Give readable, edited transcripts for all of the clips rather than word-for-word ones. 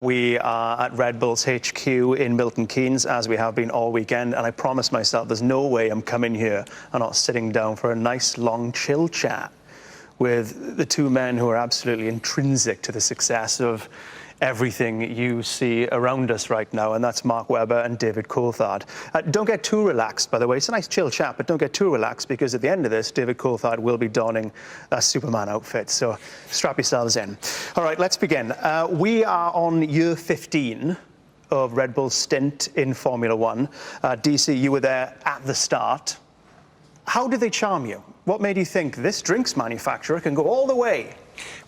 We are at Red Bull's HQ in Milton Keynes, as we have been all weekend, and I promised myself there's no way I'm coming here and not sitting down for a nice, long, chill chat with the two men who are absolutely intrinsic to the success of everything you see around us right now, and that's Mark Webber and David Coulthard. Don't get too relaxed, by the way. It's a nice chill chat, but don't get too relaxed, because at the end of this, David Coulthard will be donning a Superman outfit, so strap yourselves in. All right, let's begin. We are on year 15 of Red Bull's stint in Formula One. DC, you were there at the start. How did they charm you? What made you think this drinks manufacturer can go all the way?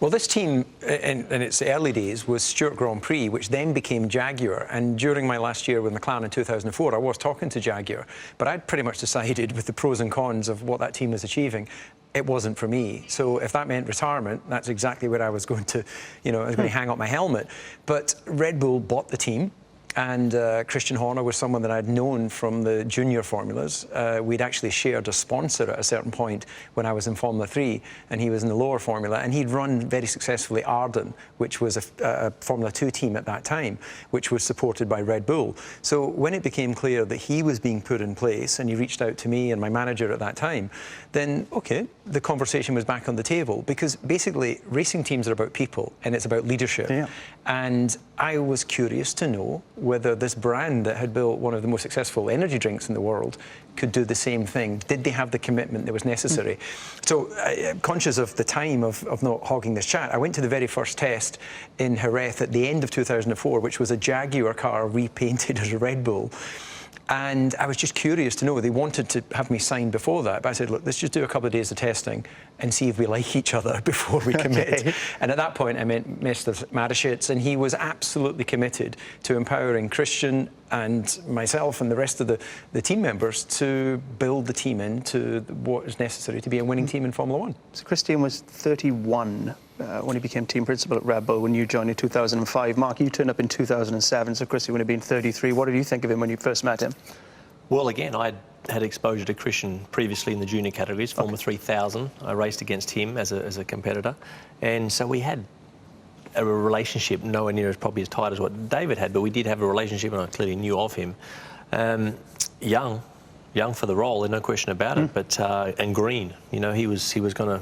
Well, this team, in its early days, was Stewart Grand Prix, which then became Jaguar. And during my last year with McLaren in 2004, I was talking to Jaguar. But I'd pretty much decided, with the pros and cons of what that team was achieving, it wasn't for me. So if that meant retirement, that's exactly where I was going to, I was going to hang up my helmet. But Red Bull bought the team. And Christian Horner was someone that I'd known from the junior formulas. We'd actually shared a sponsor at a certain point when I was in Formula 3, and he was in the lower formula. And he'd run very successfully Arden, which was a Formula 2 team at that time, which was supported by Red Bull. So when it became clear that he was being put in place, and he reached out to me and my manager at that time, then, OK, the conversation was back on the table. Because basically, racing teams are about people, and it's about leadership. Yeah. And I was curious to know whether this brand that had built one of the most successful energy drinks in the world could do the same thing. Did they have the commitment that was necessary? So, conscious of the time of not hogging this chat, I went to the very first test in Jerez at the end of 2004, which was a Jaguar car repainted as a Red Bull. And I was just curious to know. They wanted to have me sign before that, but I said, look, let's just do a couple of days of testing and see if we like each other before we commit. Okay. And at that point, I met Mr. Mateschitz, and he was absolutely committed to empowering Christian and myself and the rest of the team members to build the team into what is necessary to be a winning team in Formula One. So Christian was 31 when he became team principal at Red Bull, when you joined in 2005. Mark, you turned up in 2007, so Christian would have been 33. What did you think of him when you first met him? Well, again, I'd had exposure to Christian previously in the junior categories, Formula 3000. I raced against him as a competitor, and so we had a relationship nowhere near as probably as tight as what David had, but we did have a relationship, and I clearly knew of him. Young for the role, there's no question about it, but and green. He was going to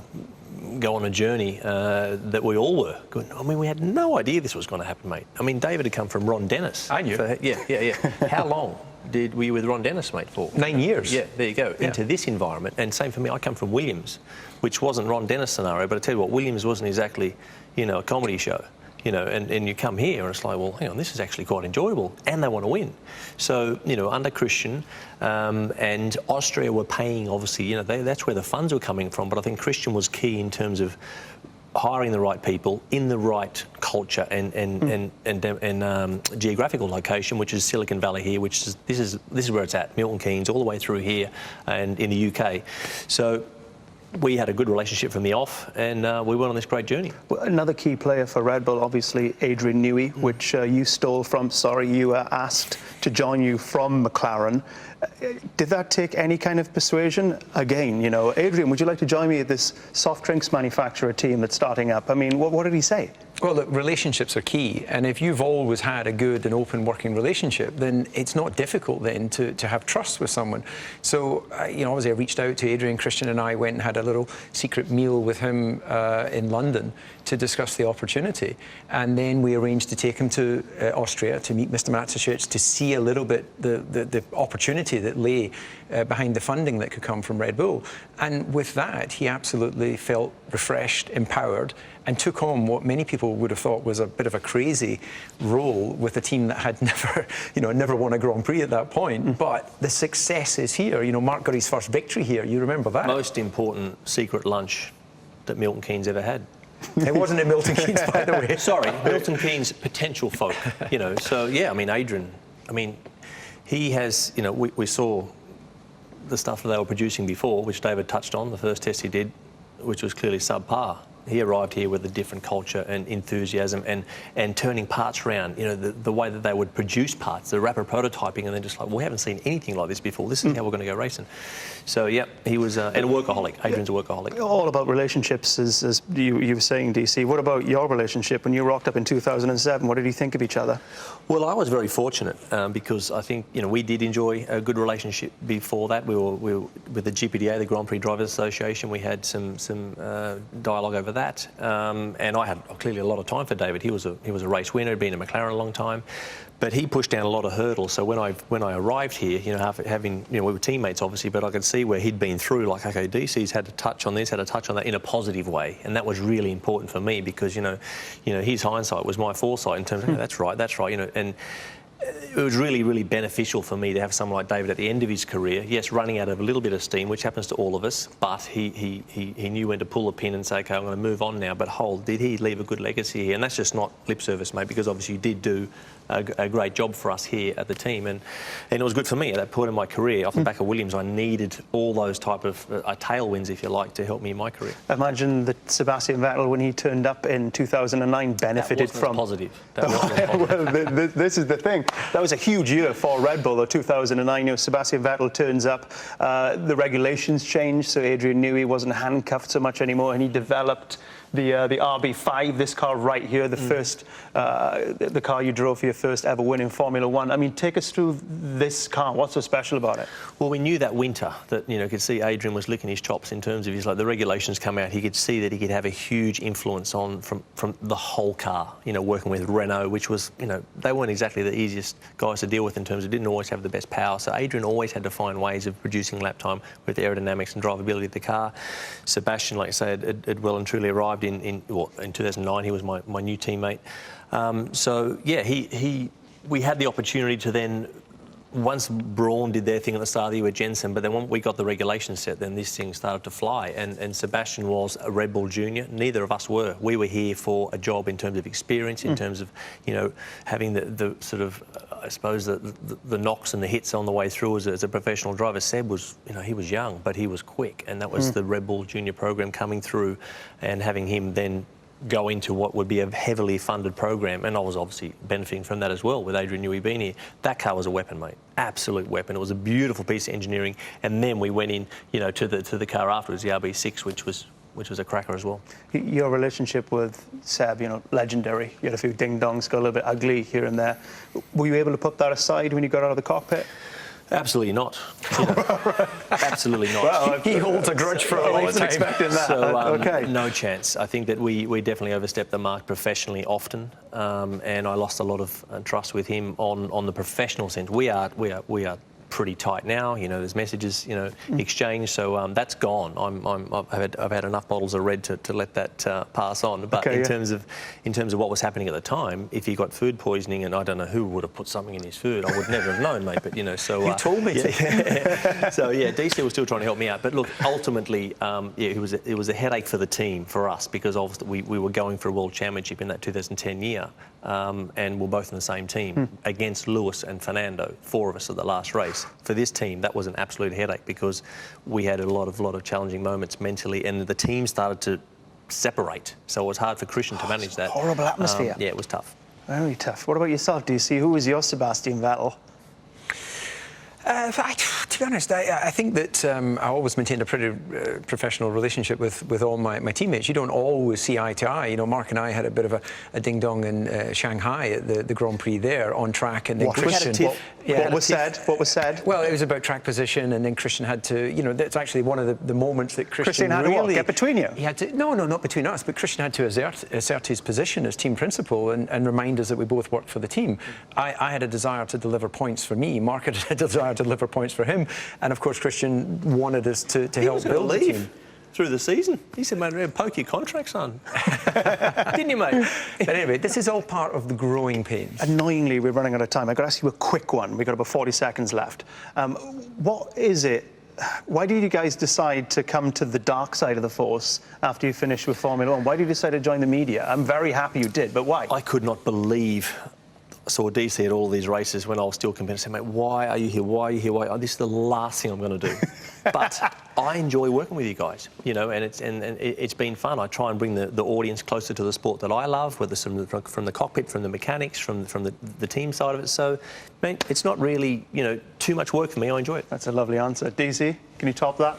go on a journey that we all were. I mean, we had no idea this was going to happen, mate. I mean, David had come from Ron Dennis. I knew. Yeah. How long were you with Ron Dennis, mate, for? 9 years. Yeah, there you go. Yeah. Into this environment. And same for me, I come from Williams, which wasn't Ron Dennis scenario, but I tell you what, Williams wasn't exactly, a comedy show. And you come here and it's like, well, hang on, this is actually quite enjoyable, and they want to win. So, under Christian and Austria were paying, obviously, that's where the funds were coming from. But I think Christian was key in terms of hiring the right people in the right culture and geographical location, which is Silicon Valley here, which is this is where it's at, Milton Keynes, all the way through here and in the UK. So we had a good relationship from the off, and we went on this great journey. Well, another key player for Red Bull, obviously, Adrian Newey, which you stole from. You were asked to join you from McLaren. Did that take any kind of persuasion? Again, Adrian, would you like to join me at this soft drinks manufacturer team that's starting up? I mean, what did he say? Well, look, relationships are key, and if you've always had a good and open working relationship, then it's not difficult then to have trust with someone. So, obviously I reached out to Adrian. Christian and I went and had a little secret meal with him in London to discuss the opportunity, and then we arranged to take him to Austria to meet Mr. Mateschitz, to see a little bit the opportunity that lay behind the funding that could come from Red Bull. And with that, he absolutely felt refreshed, empowered, and took on what many people would have thought was a bit of a crazy role with a team that had never won a Grand Prix at that point. But the success is here. Mark got his first victory here. You remember that? Most important secret lunch that Milton Keynes ever had. It wasn't in Milton Keynes, by the way. Sorry, Milton Keynes potential folk. So yeah, I mean, Adrian, he has, we saw the stuff that they were producing before, which David touched on, the first test he did, which was clearly subpar. he arrived here with a different culture and enthusiasm and turning parts around, you know, the way that they would produce parts, the rapid prototyping, and then just like, well, we haven't seen anything like this before. This is how we're going to go racing. So, yeah, he was and a workaholic. Adrian's a workaholic. All about relationships, as you were saying, DC. What about your relationship when you rocked up in 2007? What did you think of each other? Well, I was very fortunate because I think, you know, we did enjoy a good relationship before that. We were with the GPDA, the Grand Prix Drivers Association. We had some dialogue over that, and I had clearly a lot of time for David. He was a race winner, had been in McLaren a long time, but he pushed down a lot of hurdles. So when I arrived here, you know, having, you know, we were teammates obviously, but I could see where he'd been through. Like, okay, DC's had to touch on this, had to touch on that in a positive way, and that was really important for me because you know, his hindsight was my foresight in terms of, that's right, you know, and it was really, really beneficial for me to have someone like David at the end of his career, yes, running out of a little bit of steam, which happens to all of us, but he knew when to pull the pin and say, okay, I'm going to move on now, but hold, did he leave a good legacy here? And that's just not lip service, mate, because obviously you did do a great job for us here at the team, and it was good for me at that point in my career. Off the back of Williams, I needed all those type of tailwinds, if you like, to help me in my career. Imagine that Sebastian Vettel, when he turned up in 2009, benefited from... Positive. That wasn't positive. Well, this is the thing. That was a huge year for Red Bull, though, 2009. You know, Sebastian Vettel turns up, the regulations changed, so Adrian Newey wasn't handcuffed so much anymore, and he developed the RB5, this car right here, the first, the car you drove for your first ever win in Formula One. I mean, take us through this car. What's so special about it? Well, we knew that winter that, you know, could see Adrian was licking his chops in terms of his, like, the regulations come out. He could see that he could have a huge influence on from the whole car. You know, working with Renault, which was, you know, they weren't exactly the easiest guys to deal with in terms of didn't always have the best power. So Adrian always had to find ways of producing lap time with the aerodynamics and drivability of the car. Sebastian, like I said, had well and truly arrived in 2009. He was my new teammate. So yeah, we had the opportunity to then, once Brawn did their thing at the start of the year with Jensen, but then when we got the regulations set, then this thing started to fly. And Sebastian was a Red Bull junior. Neither of us were. We were here for a job in terms of experience, in terms of, you know, having the sort of, I suppose, the knocks and the hits on the way through as a professional driver. Seb was, you know, he was young, but he was quick. And that was the Red Bull junior program coming through, and having him then go into what would be a heavily funded program, and I was obviously benefiting from that as well with Adrian Newey being here. That car was a weapon, mate, absolute weapon. It was a beautiful piece of engineering, and then we went in, you know, to the car afterwards, the RB6, which was a cracker as well. Your relationship with Seb, you know, legendary. You had a few ding-dongs, got a little bit ugly here and there. Were you able to put that aside when you got out of the cockpit? Absolutely not. You know, absolutely not. Well, he holds a grudge for a lifetime. I wasn't expecting that. So, okay. No chance. I think that we definitely overstepped the mark professionally often, and I lost a lot of trust with him on the professional sense. We are pretty tight now. You know, there's messages, you know, exchanged. So that's gone. I've had enough bottles of red to let that pass on. But in terms of what was happening at the time, if he got food poisoning, and I don't know who would have put something in his food, I would never have known, mate. But you know, so you told me. Yeah. So yeah, DC was still trying to help me out. But look, ultimately, yeah, it was a headache for the team, for us, because obviously we were going for a world championship in that 2010 year, and we're both in the same team against Lewis and Fernando, 4 of us at the last race. For this team, that was an absolute headache because we had a lot of challenging moments mentally, and the team started to separate. So it was hard for Christian to manage that. Horrible atmosphere. Yeah, it was tough. Very tough. What about yourself, DC? Who was your Sebastian Vettel? To be honest, I think that I always maintained a pretty professional relationship with all my teammates. You don't always see eye to eye. You know, Mark and I had a bit of a ding-dong in Shanghai at the Grand Prix there on track, and then Christian... What was said? Well, it was about track position, and then Christian had to, you know, that's actually one of the moments that Christian had really... to what, get between you? He had to, no, not between us, but Christian had to assert his position as team principal and remind us that we both worked for the team. I had a desire to deliver points for me. Mark had a desire to deliver points for him, and of course Christian wanted us to help build the team. Through the season. He said, mate, poke your contract, son. Didn't you, mate? But anyway, this is all part of the growing pains. Annoyingly, we're running out of time. I've got to ask you a quick one. We've got about 40 seconds left. What is it? Why did you guys decide to come to the dark side of the force after you finished with Formula One? Why did you decide to join the media? I'm very happy you did, but why? I could not believe... I saw DC at all these races when I was still competing. I said, mate, why are you here? Why are you here? Why? Oh, this is the last thing I'm going to do. But I enjoy working with you guys, you know, and it's been fun. I try and bring the audience closer to the sport that I love, whether it's from the cockpit, from the mechanics, from the team side of it. So, man, it's not really, you know, too much work for me. I enjoy it. That's a lovely answer. DC, can you top that?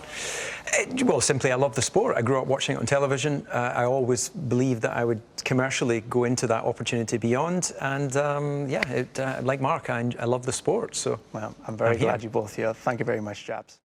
Well, simply, I love the sport. I grew up watching it on television. I always believed that I would commercially go into that opportunity beyond. And like Mark, I love the sport. So, well, I'm very glad you're both here. Thank you very much, chaps.